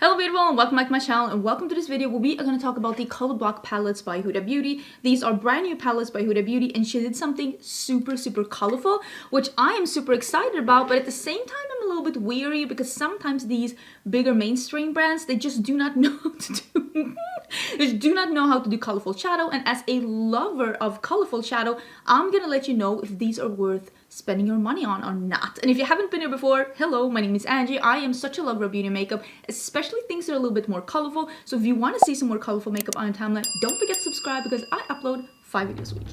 Hello beautiful and welcome back to my channel and welcome to this video where we are going to talk about the color block palettes by Huda Beauty. These are brand new palettes by Huda Beauty and she did something super colorful, which I am super excited about, but at the same time I'm a little bit weary because sometimes these bigger mainstream brands, they just do not know how to do they do not know how to do colorful shadow, and as a lover of colorful shadow, I'm gonna let you know if these are worth spending your money on or not. And if you haven't been here before, hello, my name is Angie. I am such a lover of beauty and makeup, especially things that are a little bit more colorful. So if you want to see some more colorful makeup on your timeline, don't forget to subscribe because I upload 5 videos a week.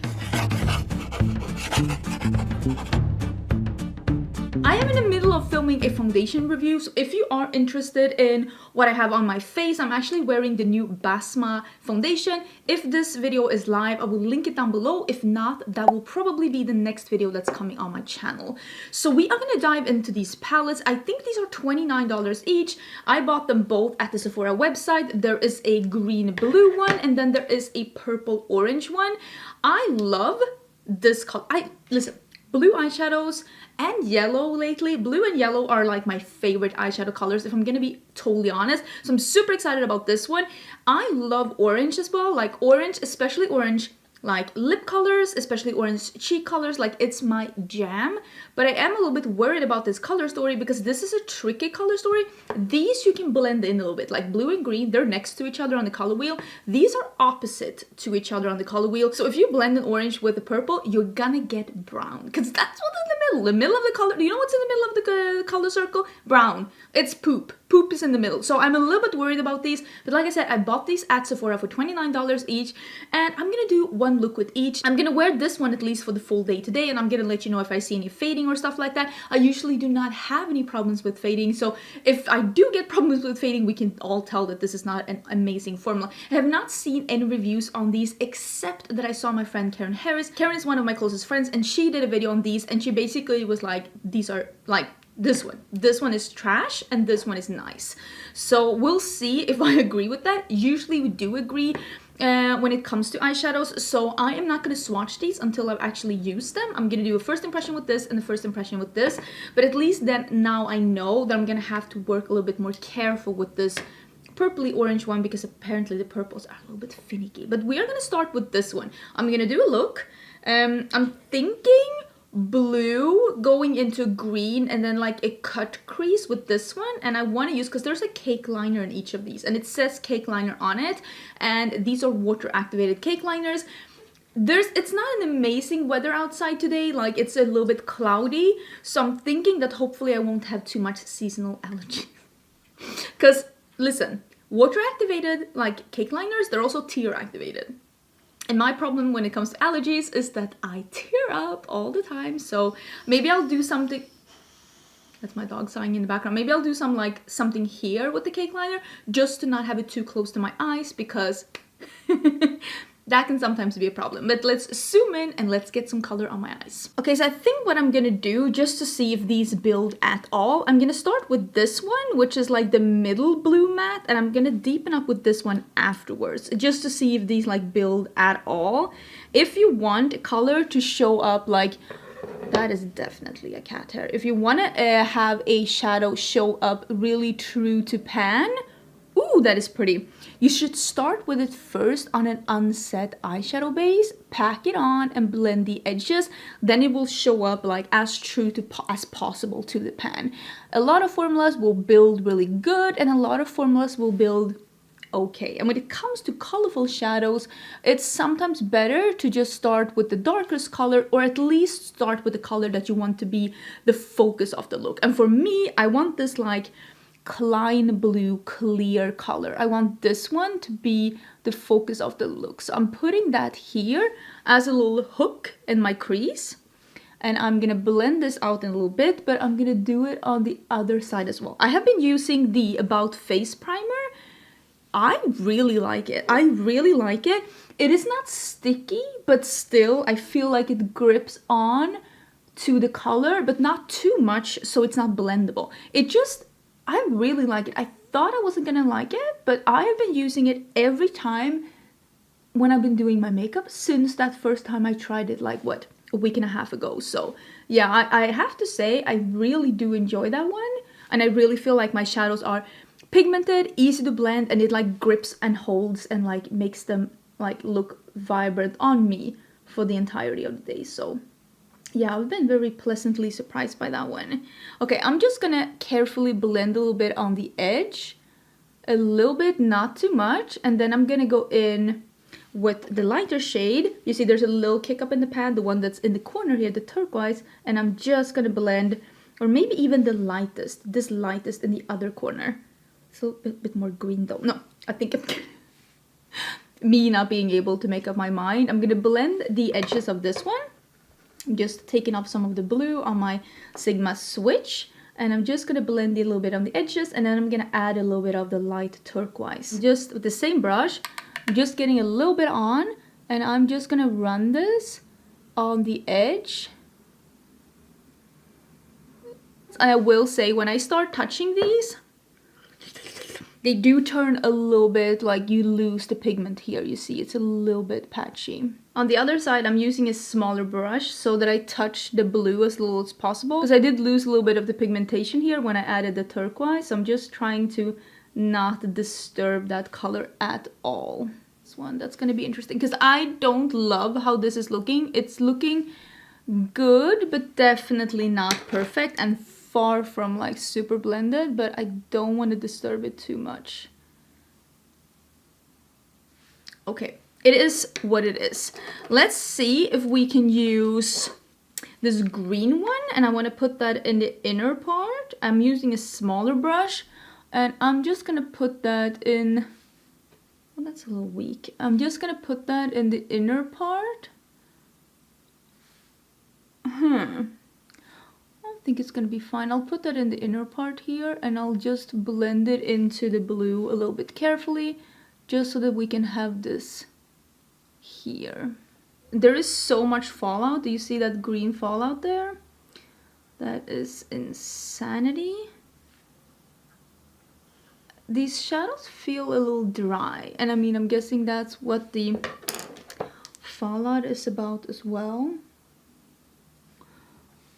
I am in the middle of filming a foundation review, so if you are interested in what I have on my face, I'm actually wearing the new Basma foundation. If this video is live, I will link it down below. If not, that will probably be the next video that's coming on my channel. So we are going to dive into these palettes. I think these are $29 each. I bought them both at the Sephora website. There is a green blue one and then there is a purple orange one. I love this color. Listen, blue eyeshadows and yellow lately. Blue and yellow are like my favorite eyeshadow colors, if I'm gonna be totally honest. So I'm super excited about this one. I love orange as well, like orange, especially orange like lip colors, especially orange cheek colors, like it's my jam. But I am a little bit worried about this color story because this is a tricky color story. These you can blend in a little bit, like blue and green, they're next to each other on the color wheel. These are opposite to each other on the color wheel. So if you blend an orange with the purple, you're gonna get brown because that's what's in the middle of the color. You know what's in the middle of the color circle? Brown. It's poop. Poop is in the middle. So I'm a little bit worried about these, but like I said, I bought these at Sephora for $29 each, and I'm gonna do one look with each. I'm gonna wear this one at least for the full day today, and I'm gonna let you know if I see any fading or stuff like that. I usually do not have any problems with fading, so if I do get problems with fading, we can all tell that this is not an amazing formula. I have not seen any reviews on these except that I saw my friend Karen Harris. Karen is one of my closest friends, and she did a video on these, and she basically was like, these are like this one is trash and this one is nice. So we'll see if I agree with that. Usually we do agree when it comes to eyeshadows, so I am not going to swatch these until I've actually used them. I'm going to do a first impression with this and a first impression with this, but at least then now I know that I'm going to have to work a little bit more careful with this purpley orange one because apparently the purples are a little bit finicky. But we are going to start with this one. I'm going to do a look. I'm thinking blue going into green and then like a cut crease with this one, and I want to use, because there's a cake liner in each of these and it says cake liner on it, and these are water activated cake liners. It's not an amazing weather outside today, like it's a little bit cloudy, so I'm thinking that hopefully I won't have too much seasonal allergy. Because listen, water activated like cake liners, they're also tear activated. And my problem when it comes to allergies is that I tear up all the time. So maybe I'll do something. That's my dog sighing in the background. Maybe I'll do something here with the cake liner just to not have it too close to my eyes, because that can sometimes be a problem. But let's zoom in and let's get some color on my eyes. Okay, so I think what I'm gonna do, just to see if these build at all, I'm gonna start with this one, which is like the middle blue matte, and I'm gonna deepen up with this one afterwards, just to see if these like build at all. If you want color to show up, like, that is definitely a cat hair. If you wanna have a shadow show up really true to pan, ooh, that is pretty. You should start with it first on an unset eyeshadow base, pack it on and blend the edges. Then it will show up like as true as possible to the pan. A lot of formulas will build really good and a lot of formulas will build okay. And when it comes to colorful shadows, it's sometimes better to just start with the darkest color, or at least start with the color that you want to be the focus of the look. And for me, I want this like Klein blue clear color. I want this one to be the focus of the look. So I'm putting that here as a little hook in my crease. And I'm gonna blend this out in a little bit, but I'm gonna do it on the other side as well. I have been using the About Face primer. I really like it. I really like it. It is not sticky, but still I feel like it grips on to the color, but not too much so it's not blendable. I really like it. I thought I wasn't gonna like it, but I have been using it every time when I've been doing my makeup since that first time I tried it, like what, a week and a half ago. So yeah, I have to say I really do enjoy that one, and I really feel like my shadows are pigmented, easy to blend, and it like grips and holds and like makes them like look vibrant on me for the entirety of the day. So yeah, I've been very pleasantly surprised by that one. Okay, I'm just gonna carefully blend a little bit on the edge, a little bit, not too much, and then I'm gonna go in with the lighter shade. You see there's a little kick up in the pan, the one that's in the corner here, the turquoise, and I'm just gonna blend, or maybe even the lightest, this lightest in the other corner. It's a bit more green though. No, I think it's me not being able to make up my mind. I'm gonna blend the edges of this one. I'm just taking off some of the blue on my Sigma switch, and I'm just gonna blend it a little bit on the edges, and then I'm gonna add a little bit of the light turquoise. Just with the same brush, I'm just getting a little bit on, and I'm just gonna run this on the edge. I will say, when I start touching these, they do turn a little bit, like you lose the pigment here. You see, it's a little bit patchy. On the other side, I'm using a smaller brush so that I touch the blue as little as possible, because I did lose a little bit of the pigmentation here when I added the turquoise. So I'm just trying to not disturb that color at all. This one, that's gonna be interesting, because I don't love how this is looking. It's looking good, but definitely not perfect, and far from like super blended, but I don't want to disturb it too much. Okay, it is what it is. Let's see if we can use this green one, and I want to put that in the inner part. I'm using a smaller brush, and I'm just gonna put that in, well, that's a little weak. I'm just gonna put that in the inner part. I think it's gonna be fine. I'll put that in the inner part here, and I'll just blend it into the blue a little bit carefully, just so that we can have this here. There is so much fallout. Do you see that green fallout there? That is insanity. These shadows feel a little dry, and I mean, I'm guessing that's what the fallout is about as well.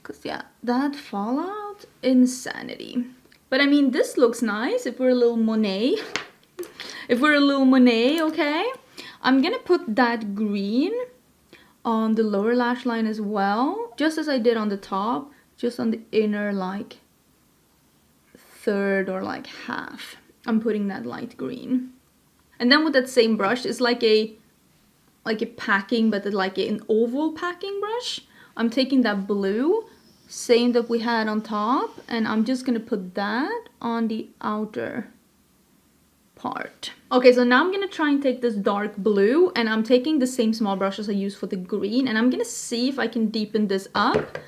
Because yeah, that fallout, insanity. But I mean, this looks nice if we're a little Monet. If we're a little Monet, okay? I'm gonna put that green on the lower lash line as well, just as I did on the top, just on the inner like third or like half. I'm putting that light green. And then with that same brush, it's like a packing, but like an oval packing brush. I'm taking that blue, same that we had on top, and I'm just gonna put that on the outer part. Okay, so now I'm gonna try and take this dark blue, and I'm taking the same small brush as I used for the green, and I'm gonna see if I can deepen this up.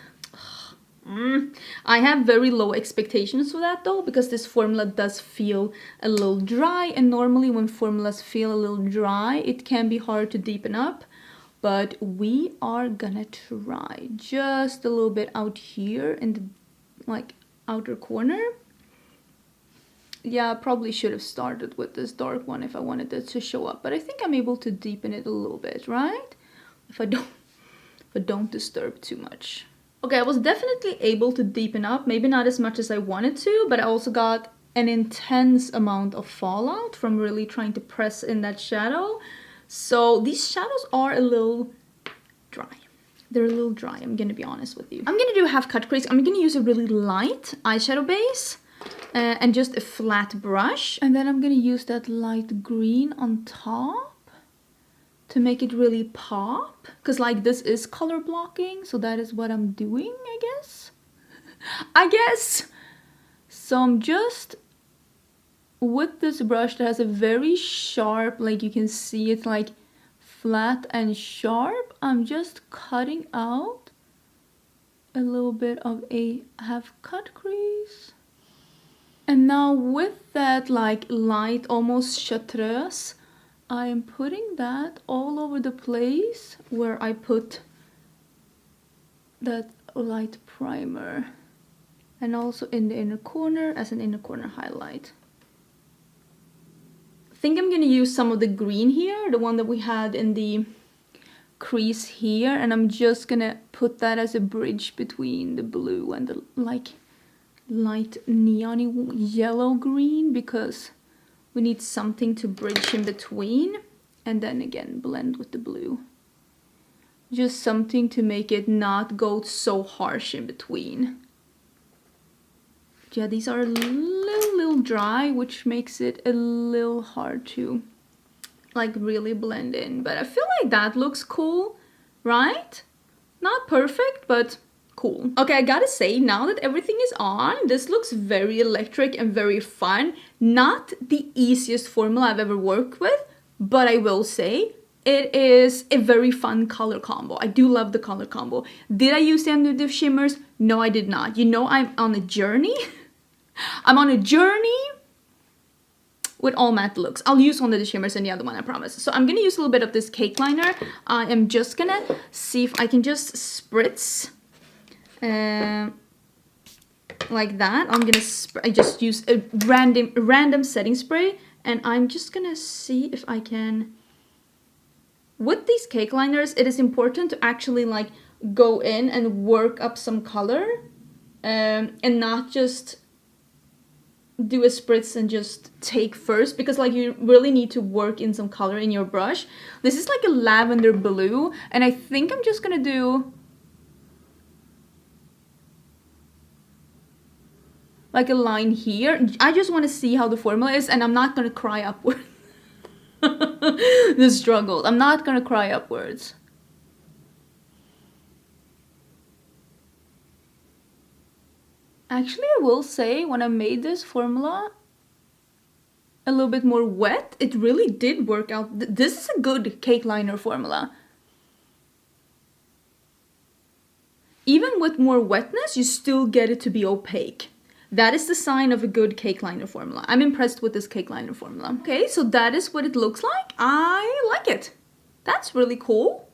I have very low expectations for that though, because this formula does feel a little dry, and normally when formulas feel a little dry, it can be hard to deepen up. But we are gonna try just a little bit out here in the like outer corner. Yeah, I probably should have started with this dark one if I wanted it to show up, but I think I'm able to deepen it a little bit, right? If I don't disturb too much. Okay, I was definitely able to deepen up, maybe not as much as I wanted to, but I also got an intense amount of fallout from really trying to press in that shadow. So these shadows are a little dry. They're a little dry, I'm gonna be honest with you. I'm gonna do a half cut crease. I'm gonna use a really light eyeshadow base and just a flat brush. And then I'm gonna use that light green on top to make it really pop. Because like this is color blocking, so that is what I'm doing, I guess. So I'm just, with this brush that has a very sharp, like you can see it's like flat and sharp, I'm just cutting out a little bit of a half cut crease. And now with that like light, almost chartreuse, I am putting that all over the place where I put that light primer, and also in the inner corner as an inner corner highlight. I think I'm gonna use some of the green here, the one that we had in the crease here, and I'm just gonna put that as a bridge between the blue and the like light neon yellow green because we need something to bridge in between. And then again, blend with the blue. Just something to make it not go so harsh in between. Yeah, these are a little dry, which makes it a little hard to like really blend in. But I feel like that looks cool, right? Not perfect, but cool. Okay, I gotta say, now that everything is on, this looks very electric and very fun. Not the easiest formula I've ever worked with, but I will say it is a very fun color combo. I do love the color combo. Did I use the Nude shimmers? No, I did not. You know, I'm on a journey. I'm on a journey with all matte looks. I'll use one of the shimmers and the other one, I promise. So I'm gonna use a little bit of this cake liner. I am just gonna see if I can just spritz like that. I'm gonna I just use a random setting spray, and I'm just gonna see if I can. With these cake liners, it is important to actually like go in and work up some color, and not just do a spritz and just take first, because like you really need to work in some color in your brush. This is like a lavender blue, and I think I'm just gonna do like a line here. I just want to see how the formula is, and I'm not gonna cry upwards. The struggle. I'm not gonna cry upwards. Actually, I will say, when I made this formula a little bit more wet, it really did work out. This is a good cake liner formula. Even with more wetness, you still get it to be opaque. That is the sign of a good cake liner formula. I'm impressed with this cake liner formula. Okay, so that is what it looks like. I like it. That's really cool.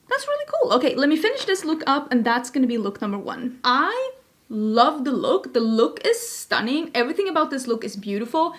That's really cool. Okay, let me finish this look up, and that's gonna be look number 1. I love the look. The look is stunning. Everything about this look is beautiful.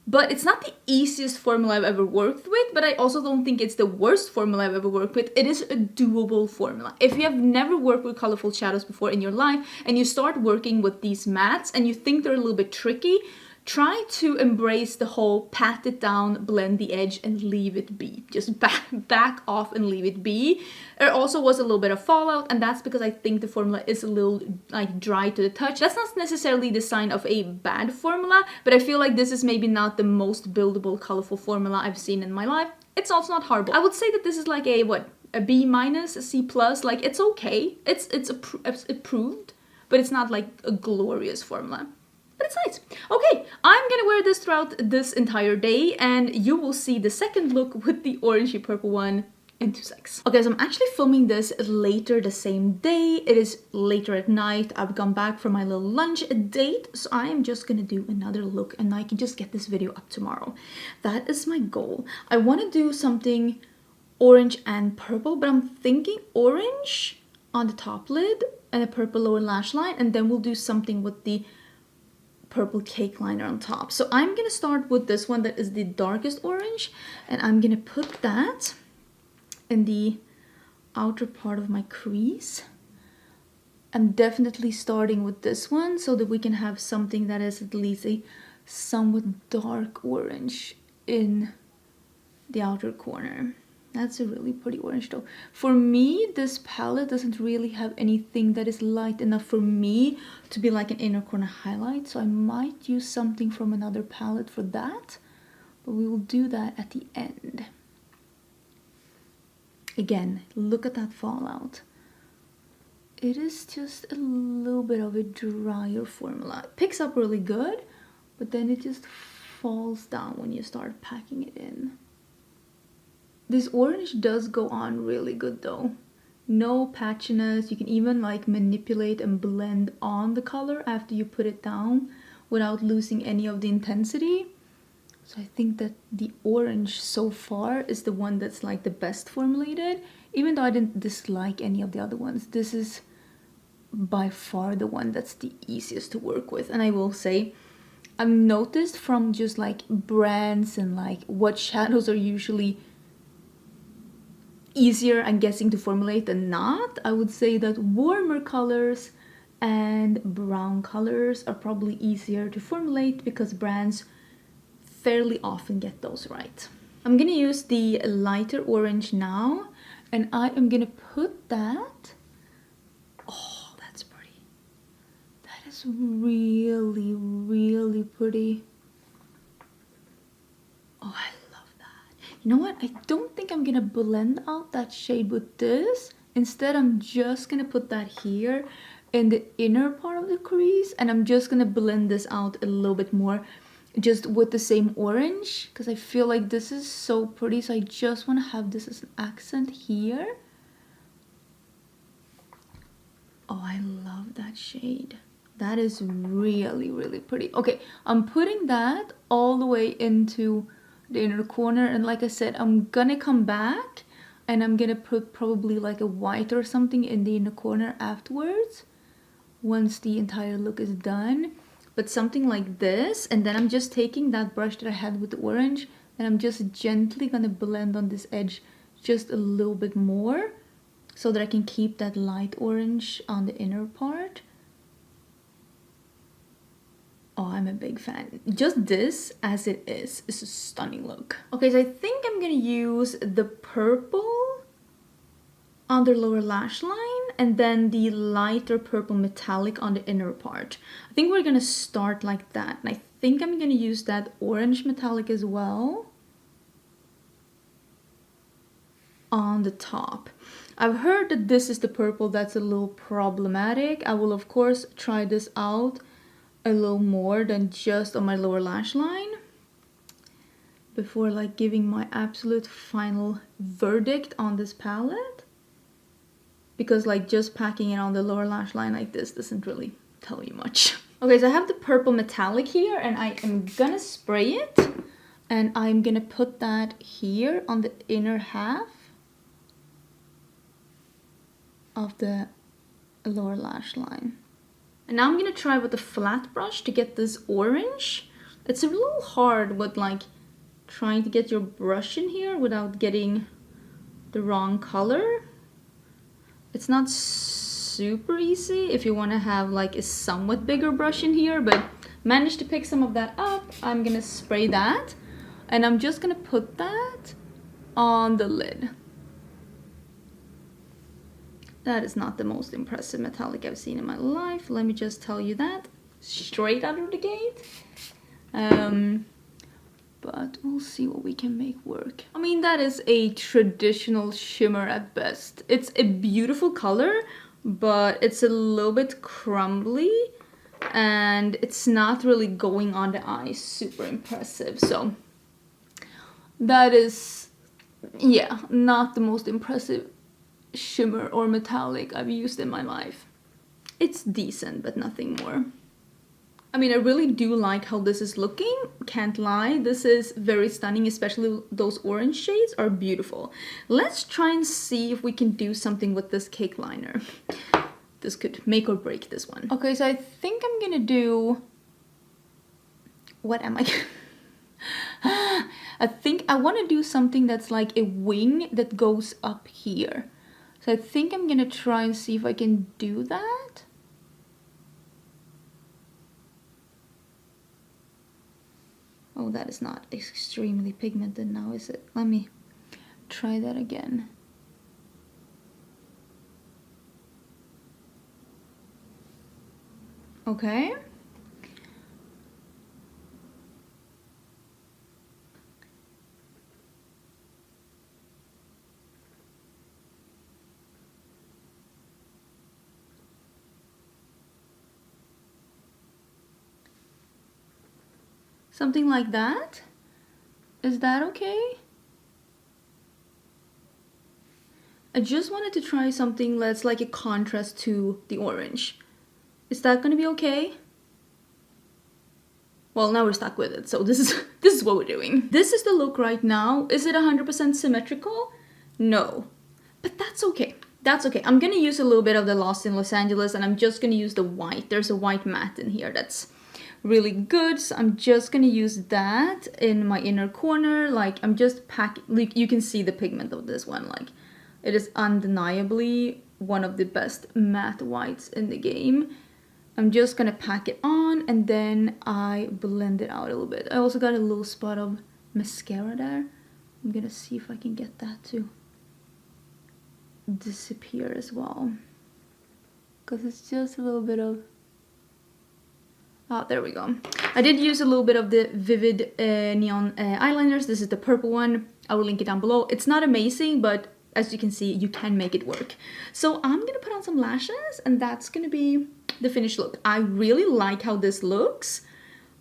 But it's not the easiest formula I've ever worked with, but I also don't think it's the worst formula I've ever worked with. It is a doable formula. If you have never worked with colorful shadows before in your life, and you start working with these mattes and you think they're a little bit tricky, try to embrace the whole pat it down, blend the edge, and leave it be. Just back off and leave it be. There also was a little bit of fallout, and that's because I think the formula is a little like dry to the touch. That's not necessarily the sign of a bad formula, but I feel like this is maybe not the most buildable, colorful formula I've seen in my life. It's also not horrible. I would say that this is like a, what, a B minus, a C plus. Like, it's okay. It's approved, but it's not like a glorious formula. But it's nice. Okay, I'm gonna wear this throughout this entire day, and you will see the second look with the orangey purple one in 2 seconds. Okay, so I'm actually filming this later the same day. It is later at night. I've gone back from my little lunch date, so I am just gonna do another look, and I can just get this video up tomorrow. That is my goal. I want to do something orange and purple, but I'm thinking orange on the top lid and a purple lower lash line, and then we'll do something with the purple cake liner on top. So I'm gonna start with this one that is the darkest orange, and I'm gonna put that in the outer part of my crease. I'm definitely starting with this one so that we can have something that is at least a somewhat dark orange in the outer corner. That's a really pretty orange though. For me, this palette doesn't really have anything that is light enough for me to be like an inner corner highlight, so I might use something from another palette for that, but we will do that at the end. Again, look at that fallout. It is just a little bit of a drier formula. It picks up really good, but then it just falls down when you start packing it in. This orange does go on really good though. No patchiness. You can even like manipulate and blend on the color after you put it down without losing any of the intensity. So I think that the orange so far is the one that's like the best formulated, even though I didn't dislike any of the other ones. This is by far the one that's the easiest to work with. And I will say, I've noticed from just like brands and like what shadows are usually easier, I'm guessing, to formulate than not, I would say that warmer colors and brown colors are probably easier to formulate because brands fairly often get those right. I'm gonna use the lighter orange now, and I am gonna put that. Oh, that's pretty. That is really, really pretty. Oh, I love that. You know what? I don't think I'm gonna blend out that shade with this. Instead, I'm just gonna put that here in the inner part of the crease, and I'm just gonna blend this out a little bit more just with the same orange, because I feel like this is so pretty. So I just want to have this as an accent here. Oh, I love that shade. That is really, really pretty. Okay, I'm putting that all the way into the inner corner, and like I said, I'm gonna come back and I'm gonna put probably like a white or something in the inner corner afterwards once the entire look is done. But something like this, and then I'm just taking that brush that I had with the orange, and I'm just gently gonna blend on this edge just a little bit more so that I can keep that light orange on the inner part. Oh, I'm a big fan. Just this as it is a stunning look. Okay, so I think I'm gonna use the purple on the lower lash line and then the lighter purple metallic on the inner part. I think we're gonna start like that, and I think I'm gonna use that orange metallic as well on the top. I've heard that this is the purple that's a little problematic. I will of course try this out a little more than just on my lower lash line before like giving my absolute final verdict on this palette, because like just packing it on the lower lash line like this doesn't really tell you much. Okay, so I have the purple metallic here, and I am gonna spray it, and I'm gonna put that here on the inner half of the lower lash line. And now I'm gonna try with a flat brush to get this orange. It's a little hard with like trying to get your brush in here without getting the wrong color. It's not super easy if you want to have like a somewhat bigger brush in here, but managed to pick some of that up. I'm gonna spray that, and I'm just gonna put that on the lid. That is not the most impressive metallic I've seen in my life, let me just tell you that straight out of the gate. But we'll see what we can make work. I mean, that is a traditional shimmer at best. It's a beautiful color, but it's a little bit crumbly and it's not really going on the eye super impressive. So that is, yeah, not the most impressive shimmer or metallic I've used in my life. It's decent, but nothing more. I mean, I really do like how this is looking, can't lie. This is very stunning, especially those orange shades are beautiful. Let's try and see if we can do something with this cake liner. This could make or break this one. Okay, so I think I'm gonna do... What am I... I think I want to do something that's like a wing that goes up here. So I think I'm gonna try and see if I can do that. Oh, that is not extremely pigmented now, is it? Let me try that again. Okay. Something like that? Is that okay? I just wanted to try something that's like a contrast to the orange. Is that gonna be okay? Well, now we're stuck with it, so this is what we're doing. This is the look right now. Is it 100% symmetrical? No. But that's okay. That's okay. I'm gonna use a little bit of the Lost in Los Angeles, and I'm just gonna use the white. There's a white matte in here that's really good, so I'm just gonna use that in my inner corner. Like, I'm just packing, like, you can see the pigment of this one. Like, it is undeniably one of the best matte whites in the game. I'm just gonna pack it on and then I blend it out a little bit. I also got a little spot of mascara there. I'm gonna see if I can get that to disappear as well. Because it's just a little bit of... Oh, there we go. I did use a little bit of the Vivid Neon eyeliners. This is the purple one. I will link it down below. It's not amazing, but as you can see, you can make it work. So I'm gonna put on some lashes and that's gonna be the finished look. I really like how this looks,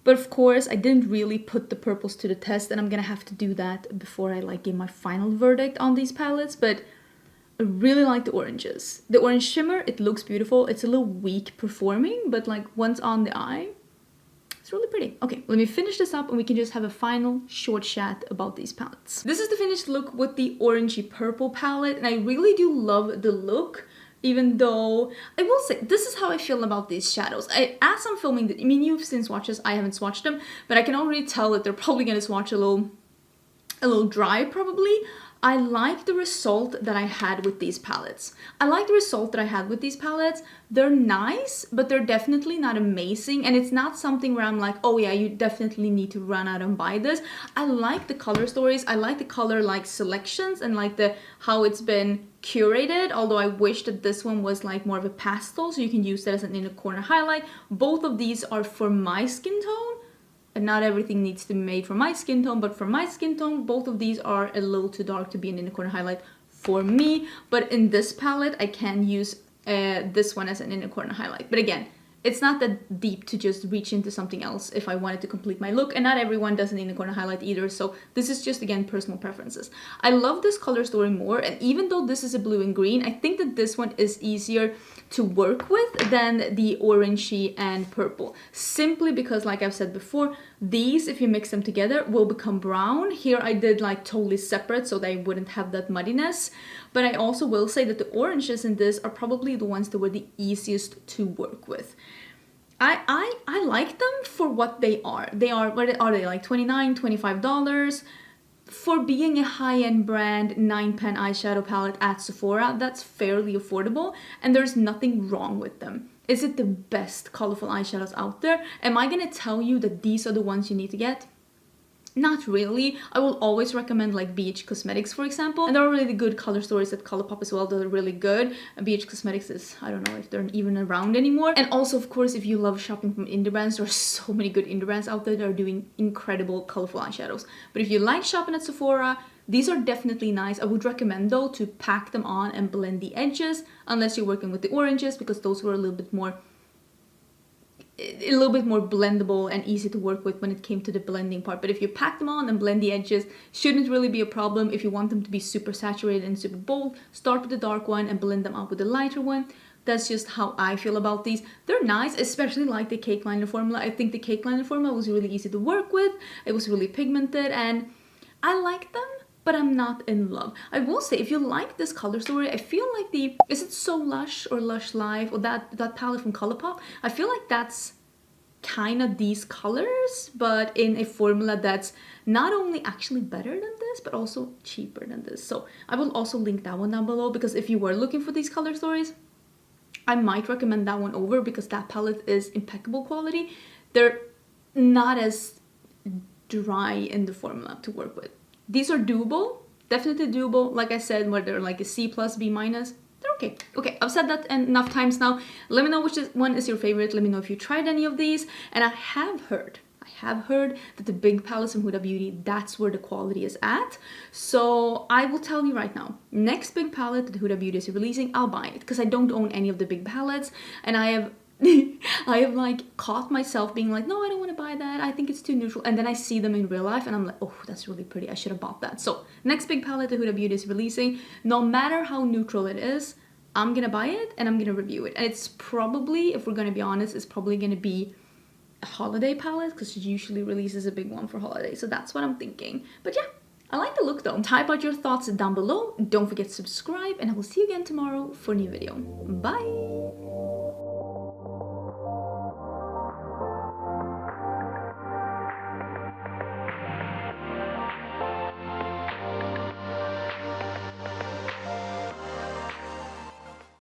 but of course I didn't really put the purples to the test and I'm gonna have to do that before I like give my final verdict on these palettes, but I really like the oranges. The orange shimmer, it looks beautiful. It's a little weak performing, but like once on the eye, it's really pretty. Okay, let me finish this up and we can just have a final short chat about these palettes. This is the finished look with the orangey purple palette and I really do love the look, even though I will say this is how I feel about these shadows. As I'm filming I mean, you've seen swatches, I haven't swatched them, but I can already tell that they're probably gonna swatch a little dry probably. I like the result that I had with these palettes. They're nice, but they're definitely not amazing. And it's not something where I'm like, oh yeah, you definitely need to run out and buy this. I like the color stories. I like the color like selections and like how it's been curated. Although I wish that this one was like more of a pastel, so you can use that as an inner corner highlight. Both of these are for my skin tone. And not everything needs to be made for my skin tone, but for my skin tone, both of these are a little too dark to be an inner corner highlight for me. But in this palette, I can use this one as an inner corner highlight. But again, it's not that deep to just reach into something else if I wanted to complete my look, and not everyone does an inner corner highlight either, so this is just, again, personal preferences. I love this color story more, and even though this is a blue and green, I think that this one is easier to work with than the orangey and purple, simply because, like I've said before, these, if you mix them together, will become brown. Here I did like totally separate so they wouldn't have that muddiness, but I also will say that the oranges in this are probably the ones that were the easiest to work with. I like them for what they are. What are they, like $29, $25? For being a high-end brand 9-pan eyeshadow palette at Sephora, that's fairly affordable, and there's nothing wrong with them. Is it the best colorful eyeshadows out there? Am I gonna tell you that these are the ones you need to get? Not really. I will always recommend like BH Cosmetics, for example, and there are really good color stories at Colourpop as well that are really good. BH Cosmetics is, I don't know if they're even around anymore. And also, of course, if you love shopping from indie brands, there are so many good indie brands out there that are doing incredible colorful eyeshadows. But if you like shopping at Sephora, these are definitely nice. I would recommend though to pack them on and blend the edges, unless you're working with the oranges, because those were a little bit more blendable and easy to work with when it came to the blending part. But if you pack them on and blend the edges, shouldn't really be a problem. If you want them to be super saturated and super bold, start with the dark one and blend them out with the lighter one. That's just how I feel about these. They're nice, especially like the cake liner formula. I think the cake liner formula was really easy to work with. It was really pigmented and I like them, but I'm not in love. I will say, if you like this color story, I feel like is it So Lush or Lush Life or that palette from Colourpop? I feel like that's kind of these colors, but in a formula that's not only actually better than this, but also cheaper than this. So I will also link that one down below, because if you were looking for these color stories, I might recommend that one over, because that palette is impeccable quality. They're not as dry in the formula to work with. These are doable, definitely doable. Like I said, where they're like a C+, B-, they're okay. Okay, I've said that enough times now. Let me know which one is your favorite. Let me know if you tried any of these. And I have heard that the big palettes from Huda Beauty, that's where the quality is at. So I will tell you right now, next big palette that Huda Beauty is releasing, I'll buy it, because I don't own any of the big palettes, and I have like caught myself being like, no, I don't want to buy that, I think it's too neutral, and then I see them in real life and I'm like, oh, that's really pretty, I should have bought that. So next big palette that Huda Beauty is releasing, no matter how neutral it is, I'm gonna buy it and I'm gonna review it. And it's probably, if we're gonna be honest, it's probably gonna be a holiday palette, because it usually releases a big one for holiday, so that's what I'm thinking. But yeah, I like the look though. Type out your thoughts down below, don't forget to subscribe, and I will see you again tomorrow for a new video. Bye!